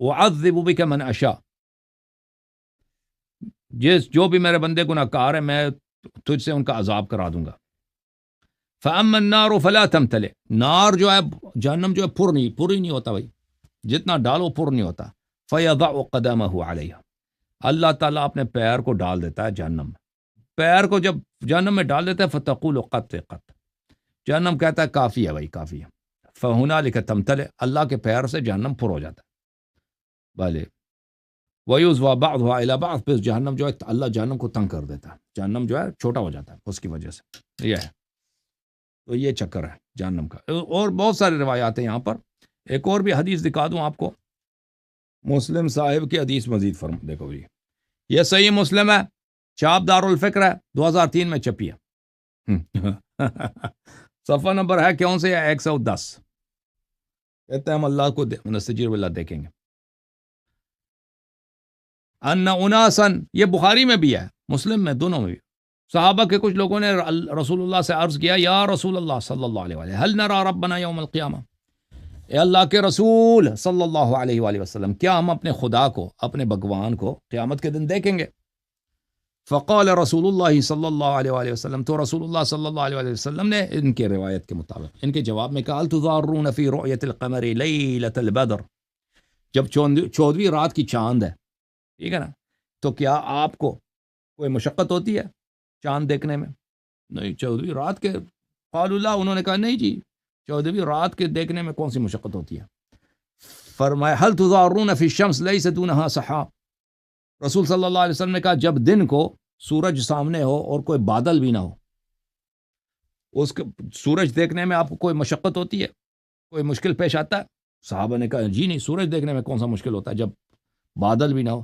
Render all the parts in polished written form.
اعذب بک من اشاء، جو بھی میرے بندے گناہ کار ہیں میں تجھ سے ان کا عذاب کرا دوں گا. فاما النار فلا تمتلئ، نار جو ہے جہنم جو ہے پر ہی نہیں ہوتا بھائی، جتنا ڈالو پر نہیں ہوتا. فیضع قدمہ علیہا، اللہ تعالیٰ اپنے پیر کو ڈال دیتا ہے جہنم میں. پیر کو جب جہنم میں ڈال دیتا ہے فتقول قط قط، جہنم کہتا ہے کافی ہے بھائی کافی ہے. فہنالک تمتلئ، اللہ کے پیر سے جہنم پر ہو جاتا ہے. بھلے ویوزوا بعضها الی بعض، پھر جہنم جو ہے اللہ جہنم کو تنگ کر دیتا ہے، جہنم جو ہے چھوٹا ہو جاتا ہے اس کی وجہ سے. یہ ہے تو یہ چکر ہے جہنم کا. اور بہت ساری روایات ہیں یہاں پر. ایک اور بھی حدیث دکھا دوں آپ کو، مسلم صاحب کی حدیث مزید فرم دیکھو جی، یہ صحیح مسلم ہے، چاپ دار الفکر ہے، 2003 میں چھپی ہے. صفحہ نمبر ہے کون سے ہے 110. کہتے ہیں ہم اللہ کو نستجیر باللہ دیکھیں گے. ان اناسن، یہ بخاری میں بھی ہے مسلم میں دونوں میں بھی، صحابہ کے کچھ لوگوں نے رسول اللہ سے عرض کیا یا رسول اللہ صلی اللہ علیہ وآلہ هل نرى ربنا یوم القیامہ، اے اللہ کے رسول صلی اللہ علیہ وآلہ وسلم کیا ہم اپنے خدا کو، اپنے بھگوان کو قیامت کے دن دیکھیں گے؟ فقال رسول اللہ صلی اللہ علیہ وآلہ وسلم، تو رسول اللہ صلی اللہ علیہ وآلہ وسلم نے ان کے روایت کے مطابق ان کے جواب میں کہا تضارون فی رؤیت القمر لیلۃ البدر، جب 14ویں رات کی چاند ہے، ٹھیک ہے نا، تو کیا آپ کو کوئی مشقت ہوتی ہے چاند دیکھنے میں؟ نہیں، 14ویں رات کے قالوا لا، انہوں نے کہا نہیں جی 14ویں رات کے دیکھنے میں کون سی مشقت ہوتی ہے. فرمایا هل تضارون فی الشمس لیس دونها سحاب، رسول صلی اللہ علیہ وسلم نے کہا جب دن کو سورج سامنے ہو اور کوئی بادل بھی نہ ہو، اس کے سورج دیکھنے میں آپ کو کوئی مشقت ہوتی ہے، کوئی مشکل پیش آتا ہے؟ صحابہ نے کہا جی نہیں، سورج دیکھنے میں کون سا مشکل ہوتا ہے جب بادل بھی نہ ہو.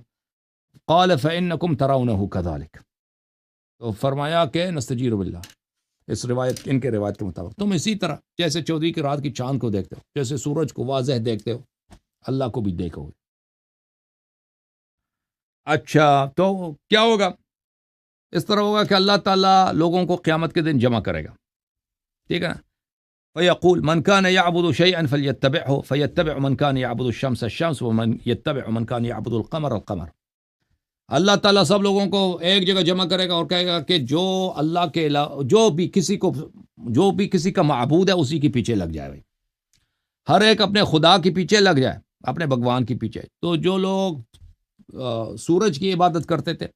قال فإنکم ترونه كذلك، تو فرمایا کہ نستجیر باللہ، اس روایت ان کے روایت کے مطابق تم اسی طرح جیسے 14ویں کی رات کی چاند کو دیکھتے ہو، جیسے سورج کو واضح دیکھتے ہو، اللہ کو بھی دیکھو گے. اچھا تو کیا ہوگا؟ اس طرح ہوگا کہ اللہ تعالیٰ لوگوں کو قیامت کے دن جمع کرے گا، ٹھیک ہے نا. فیقول من کان یعبد شیئا فلیتبعه فیتبع من کان یعبد الشمس الشمس ومن یتبع من کان یعبد القمر القمر. اللہ تعالیٰ سب لوگوں کو ایک جگہ جمع کرے گا اور کہے گا کہ جو اللہ کے علاوہ جو بھی کسی کا معبود ہے اسی کے پیچھے لگ جائے بھائی، ہر ایک اپنے خدا کے پیچھے لگ جائے، اپنے بھگوان کے پیچھے. تو جو لوگ سورج کی عبادت کرتے تھے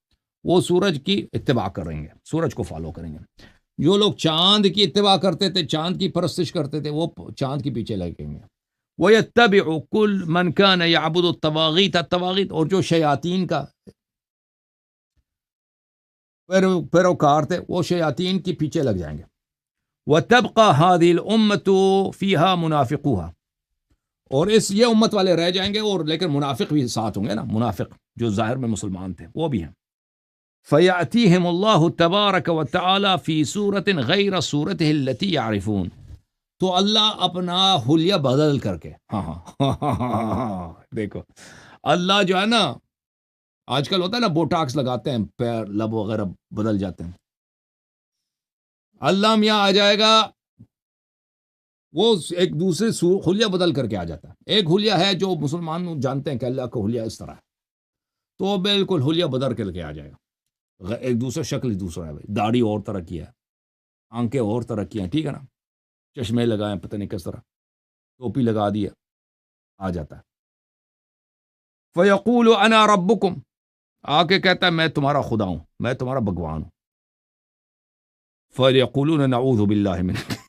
وہ سورج کی اتباع کریں گے، سورج کو فالو کریں گے. جو لوگ چاند کی اتباع کرتے تھے، چاند کی پرستش کرتے تھے، وہ چاند کے پیچھے لگیں گے. وَيَتَّبِعُ كُلُّ مَنْ كَانَ يَعْبُدُ الطَّوَاغِيتَ الطَّوَاغِيت، اور جو شیاطین کا پیروکار تھے وہ شیاطین کے پیچھے لگ جائیں گے. وَتَبْقَى هَذِهِ الْأُمَّةُ فِيهَا مُنَافِقُوهَا، اور یہ امت والے رہ جائیں گے، اور لیکن منافق بھی ساتھ ہوں گے نا، منافق جو ظاہر میں مسلمان تھے وہ بھی ہیں. فَيَأْتِيهِمُ اللَّهُ تَبَارَكَ وَتَعَالَى فِي سُورَةٍ غَيْرَ صُورَتِهِ الَّتِي يَعْرِفُونَ، تو اللہ اپنا حلیہ بدل کر کے، ہاں دیکھو اللہ جو ہے نا، آج کل ہوتا ہے نا بوٹاکس لگاتے ہیں، پیر لب وغیرہ بدل جاتے ہیں، اللہ میاں آ جائے گا، وہ ایک دوسرے حلیہ بدل کر کے آ جاتا ہے. ایک حلیہ ہے جو مسلمان جانتے ہیں کہ اللہ کا حلیہ اس طرح ہے، تو وہ بالکل حلیہ بدل کر کے آ جائے گا، ایک دوسرا شکل دوسرا ہے بھائی، داڑھی اور طرح کی ہے، آنکھیں اور طرح کی ہیں، ٹھیک ہے نا، چشمے لگائیں پتہ نہیں کس طرح، ٹوپی لگا دیا، آ جاتا ہے. فَيَقُولُ أَنَا رَبُّكُمْ، آ کے کہتا ہے میں تمہارا خدا ہوں، میں تمہارا بھگوان ہوں. فَيَقُولُونَ نَعُوذُ بِاللَّهِ مِنْكَ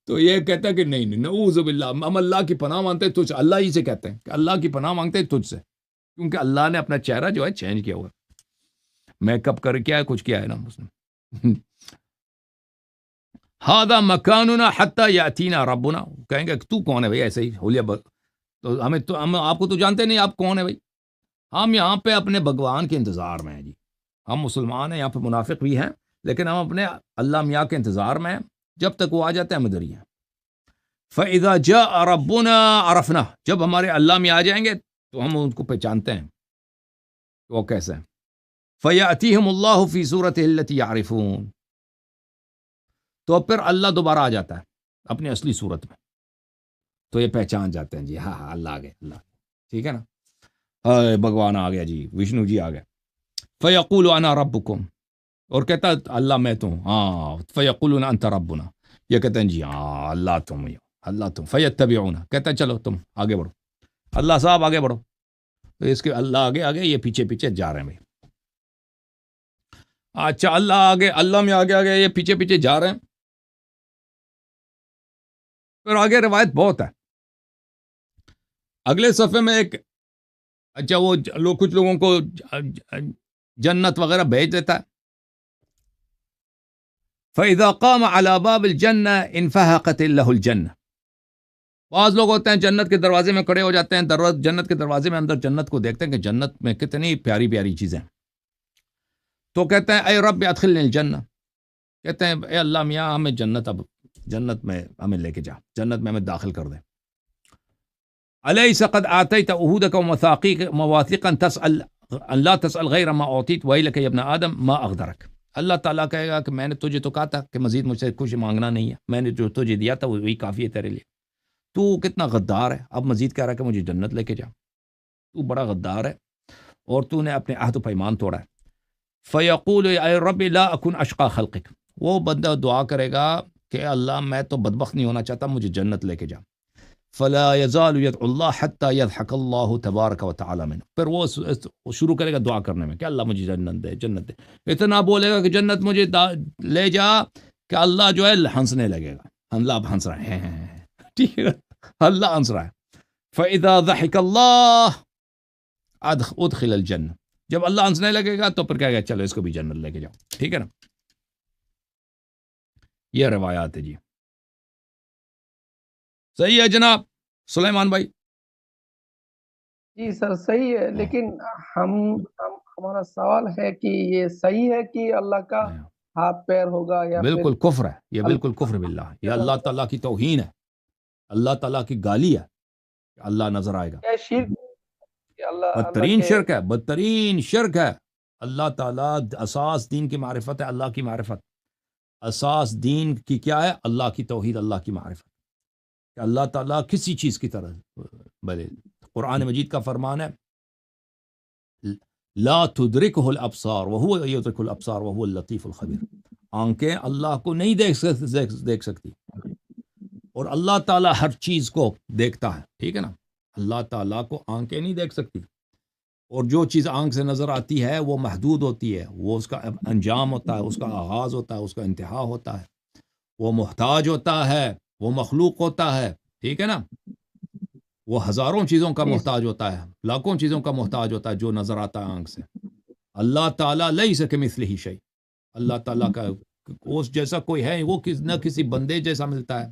تو یہ کہتا ہے کہ نہیں نعوذ باللہ، ہم اللہ کی پناہ مانگتے ہیں تجھ سے، اللہ ہی سے کہتے ہیں کہ اللہ کی پناہ مانگتے ہیں تجھ سے، کیونکہ اللہ نے اپنا چہرہ جو ہے چینج کیا ہوا ہے، میک اپ کر کیا ہے، کچھ کیا ہے نا اس نے. هذا مکاننا حتی یاتینا ربنا، کہیں گے تو کون ہے بھائی ایسے ہی حلیہ تو ہم آپ کو تو جانتے نہیں آپ کون ہے بھائی، ہم یہاں پہ اپنے بھگوان کے انتظار میں ہیں جی، ہم مسلمان ہیں، یہاں پہ منافق بھی ہیں، لیکن ہم اپنے اللہ میاں کے انتظار میں ہیں، جب تک وہ آ جاتے ہیں ہم ادھر ہی ہیں. فَإِذَا جَاءَ رَبُّنَا عَرَفْنَا، جب ہمارے اللہ میں آ جائیں گے تو ہم ان کو پہچانتے ہیں کہ وہ کیسے ہیں. فَيَأْتِيهِمُ اللَّهُ فِي صُورَتِهِ الَّتِي يَعْرِفُونَ، تو پھر اللہ دوبارہ آ جاتا ہے اپنی اصلی صورت میں، تو یہ پہچان جاتے ہیں جی ہاں ہاں اللہ آ گئے اللہ، ٹھیک ہے نا، ہائے بھگوان آ گیا جی، وشنو جی آ گئے. فیقول انا ربکم، اور کہتا ہے اللہ میں تو ہوں، ہاں فیقولون انت ربنا، یہ کہتے ہیں جی ہاں اللہ تم ہی ہو، اللہ تم، فیتبعون، کہتا ہے چلو تم آگے بڑھو، اللہ صاحب آگے بڑھو، تو اس کے اللہ آگے آگے یہ پیچھے پیچھے جا رہے ہیں بھائی. اچھا اللہ آگے، اللہ میں آگے آگے یہ پیچھے پیچھے جا رہے ہیں. پھر آگے روایت بہت ہے، اگلے صفحے میں ایک، اچھا وہ لوگ کچھ لوگوں کو جنت وغیرہ بھیج دیتا ہے. فَإِذَا قَامَ عَلَى بَابِ الْجَنَّةِ انْفَحَقَتْ لَهُ الْجَنَّةُ. بعض لوگ ہوتے ہیں جنت کے دروازے میں کھڑے ہو جاتے ہیں، جنت کے دروازے میں اندر جنت کو دیکھتے ہیں کہ جنت میں کتنی پیاری پیاری چیزیں، تو کہتے ہیں اے رب ادخلنی الجنہ، کہتے ہیں اے اللہ میاں ہمیں جنت، اب جنت میں ہمیں لے کے جا، جنت میں ہمیں داخل کر دے. الیس قد آتیت عہودک مواثقا تسأل ان لا تسأل غیر ما اعطیت ویلک یا ابن آدم ما اغدرک. اللہ تعالیٰ کہے گا کہ میں نے تجھے تو کہا تھا کہ مزید مجھ سے کچھ مانگنا نہیں ہے، میں نے جو تجھے دیا تھا وہی کافی ہے تیرے لیے، تو کتنا غدار ہے، اب مزید کہہ رہا ہے کہ مجھے جنت لے کے جا، تو بڑا غدار ہے اور تو نے اپنے عہد و پیمان توڑا ہے. فیقول اے رب لا اکن اشقا خلقک، وہ بندہ دعا کرے گا کہ اللہ میں تو بدبخت نہیں ہونا چاہتا، مجھے جنت لے کے جا. فلا يزال يدعو الله حتى يضحك الله تبارک وتعالى منه، پھر وہ شروع کرے گا دعا کرنے میں کہ اللہ مجھے جنت دے، جنت دے، اتنا بولے گا کہ جنت مجھے لے جا کہ اللہ جو ہے ہنسنے لگے گا، اللہ اب ہنس رہا ہے، ٹھیک ہے، اللہ ہنس رہا ہے. فاذا ضحك الله ادخل الجنہ، جب اللہ ہنسنے لگے گا تو پھر کہے گا چلو اس کو بھی جنت لے کے جاؤ، ٹھیک ہے نا. یہ روایات ہے جی. صحیح ہے جناب سلیمان بھائی؟ جی سر صحیح ہے، لیکن ہمارا سوال ہے کہ یہ صحیح ہے کہ اللہ کا ہاتھ پیر ہوگا یا پھر بالکل کفر ہے یہ، بالکل کفر باللہ، یہ اللہ تعالیٰ کی توہین ہے، اللہ تعالیٰ کی گالی ہے کہ اللہ نظر آئے گا. کیا شرک کہ اللہ بدترین کے شرک ہے، بدترین شرک ہے. اللہ تعالیٰ اساس دین کی معرفت ہے، اللہ کی معرفت، اساس دین کی کیا ہے؟ اللہ کی توحید، اللہ کی معرفت، کہ اللہ تعالیٰ کسی چیز کی طرح، بلے قرآن مجید کا فرمان ہے لا تدرکہ الابصار وہو یدرک الابصار وہو اللطیف الخبیر، آنکھیں اللہ کو نہیں دیکھ سکتی، اور اللہ تعالیٰ ہر چیز کو دیکھتا ہے، ٹھیک ہے نا. اللہ تعالیٰ کو آنکھیں نہیں دیکھ سکتی، اور جو چیز آنکھ سے نظر آتی ہے وہ محدود ہوتی ہے، وہ اس کا انجام ہوتا ہے، اس کا آغاز ہوتا ہے، اس کا انتہا ہوتا ہے، وہ محتاج ہوتا ہے، وہ مخلوق ہوتا ہے، ٹھیک ہے نا. وہ ہزاروں چیزوں کا محتاج ہوتا ہے، لاکھوں چیزوں کا محتاج ہوتا ہے جو نظر آتا ہے آنکھ سے. اللہ تعالیٰ لیس کمثلہ شیء، اللہ تعالیٰ کا اس جیسا کوئی ہے، وہ نہ کسی بندے جیسا ملتا ہے،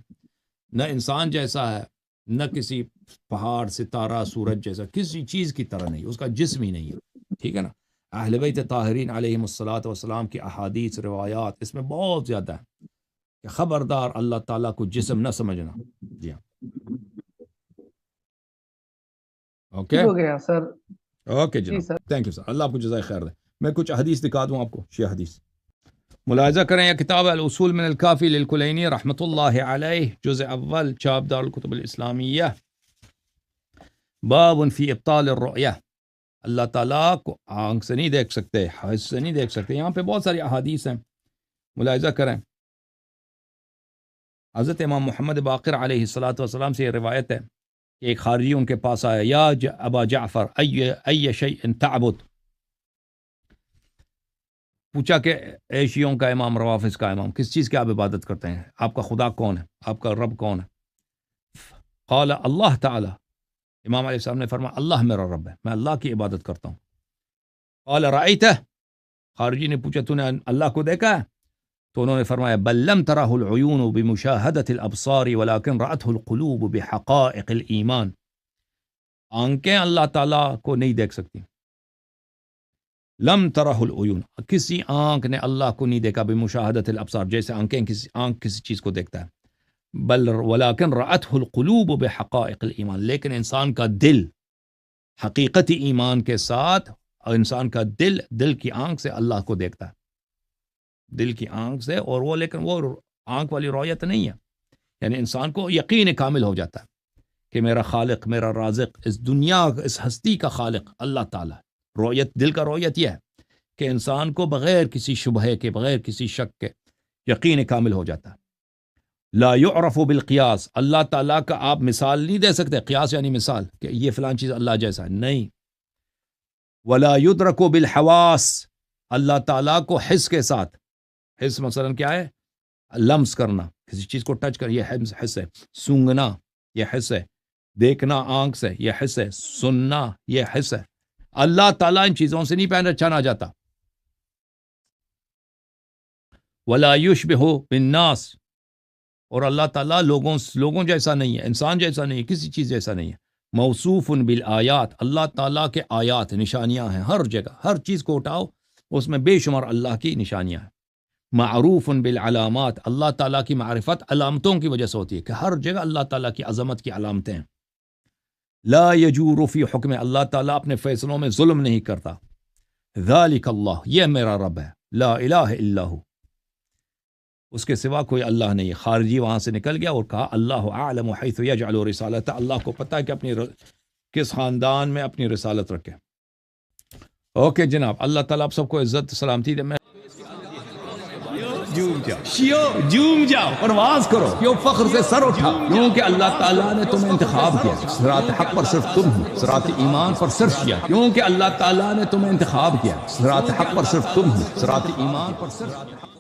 نہ انسان جیسا ہے، نہ کسی پہاڑ ستارہ سورج جیسا، کسی چیز کی طرح نہیں، اس کا جسم ہی نہیں ہے، ٹھیک ہے نا. اہل بیت طاہرین علیہم الصلاۃ والسلام کی احادیث روایات اس میں بہت زیادہ ہے کہ خبردار اللہ تعالیٰ کو جسم نہ سمجھنا. جی ہاں، اوکے ہو گیا سر. اوکے جی جناب، سر. تھینک یو سر، اللہ آپ کو جزائے خیر دے. میں کچھ حدیث دکھا دوں آپ کو، شیعہ حدیث ملاحظہ کریں. یہ کتاب الاصول من الکافی للکلینی رحمۃ اللہ علیہ، جزء اول، چاپ دار الکتب الاسلامیہ، باب فی ابطال الرؤیہ. اللہ تعالیٰ کو آنکھ سے نہیں دیکھ سکتے، حس سے نہیں دیکھ سکتے. یہاں پہ بہت ساری احادیث ہیں، ملاحظہ کریں. حضرت امام محمد باقر علیہ الصلاۃ والسلام سے یہ روایت ہے کہ ایک خارجی ان کے پاس آیا، یا ابا جعفر ای شیء تعبد، پوچھا کہ اے شیعوں کا امام، روافظ کا امام، کس چیز کی آپ عبادت کرتے ہیں؟ آپ کا خدا کون ہے؟ آپ کا رب کون ہے؟ قال اللہ تعالی، امام علیہ السلام نے فرمایا اللہ میرا رب ہے، میں اللہ کی عبادت کرتا ہوں. قال رأیتہ، خارجی نے پوچھا تو نے اللہ کو دیکھا ہے؟ تو انہوں نے فرمایا بل لم ترہ العیون بمشاہدۃ الابصار ولکن رأتہ القلوب بحقائق الایمان. آنکھیں اللہ تعالیٰ کو نہیں دیکھ سکتی. لم ترہ العیون، کسی آنکھ نے اللہ کو نہیں دیکھا، بمشاہدۃ الابصار، جیسے آنکھ کسی چیز کو دیکھتا ہے. بل ولکن رأتہ القلوب بحقائق الایمان، لیکن انسان کا دل حقیقتی ایمان کے ساتھ، اور انسان کا دل کی آنکھ سے اللہ کو دیکھتا ہے، دل کی آنکھ سے. اور لیکن وہ آنکھ والی رؤیت نہیں ہے، یعنی انسان کو یقین کامل ہو جاتا ہے. کہ میرا خالق، میرا رازق، اس دنیا، اس ہستی کا خالق اللہ تعالیٰ. رؤیت، دل کا رؤیت یہ ہے کہ انسان کو بغیر کسی شبہ کے، بغیر کسی شک کے یقین کامل ہو جاتا ہے. لا يعرف بالقیاس، اللہ تعالیٰ کا آپ مثال نہیں دے سکتے. قیاس یعنی مثال کہ یہ فلان چیز اللہ جیسا ہے، نہیں. ولا يدرک بالحواس، اللہ تعالیٰ کو حس کے ساتھ، حس مثلا کیا ہے؟ لمس کرنا، کسی چیز کو ٹچ کر، یہ حس ہے. سونگنا یہ حس ہے. دیکھنا آنکھ سے یہ حس ہے. سننا یہ حس ہے. اللہ تعالیٰ ان چیزوں سے نہیں پہچانا جاتا. ولا یشبہ بالناس، اور اللہ تعالیٰ لوگوں جیسا نہیں ہے، انسان جیسا نہیں ہے، کسی چیز جیسا نہیں ہے. موصوف بالآیات، اللہ تعالیٰ کے آیات، نشانیاں ہیں ہر جگہ، ہر چیز کو اٹھاؤ اس میں بے شمار اللہ کی نشانیاں ہیں. معروف بالعلامات، اللہ تعالیٰ کی معرفت علامتوں کی وجہ سے ہوتی ہے کہ ہر جگہ اللہ تعالیٰ کی عظمت کی علامتیں ہیں. لا یجور فی حکم، اللہ تعالیٰ اپنے فیصلوں میں ظلم نہیں کرتا. ذالک اللہ، یہ میرا رب ہے. لا الہ الا ہو، اس کے سوا کوئی اللہ نہیں. خارجی وہاں سے نکل گیا اور کہا اللہ اعلم حیث یجعل رسالتہ، اللہ کو پتہ ہے کہ اپنی کس خاندان میں اپنی رسالت رکھے. اوکے جناب، اللہ تعالیٰ آپ سب کو عزت سلامتی دے. میں جوم جاؤ، پرواز کرو، کیوں فخر سے سر اٹھا، کیونکہ اللہ تعالیٰ نے تمہیں انتخاب کیا. صراط حق پر صرف تم ہو، صراط ایمان پر صرف کیا، کیونکہ اللہ تعالیٰ نے تمہیں انتخاب کیا. صراط حق پر صرف تم ہو، صراط ایمان پر صرف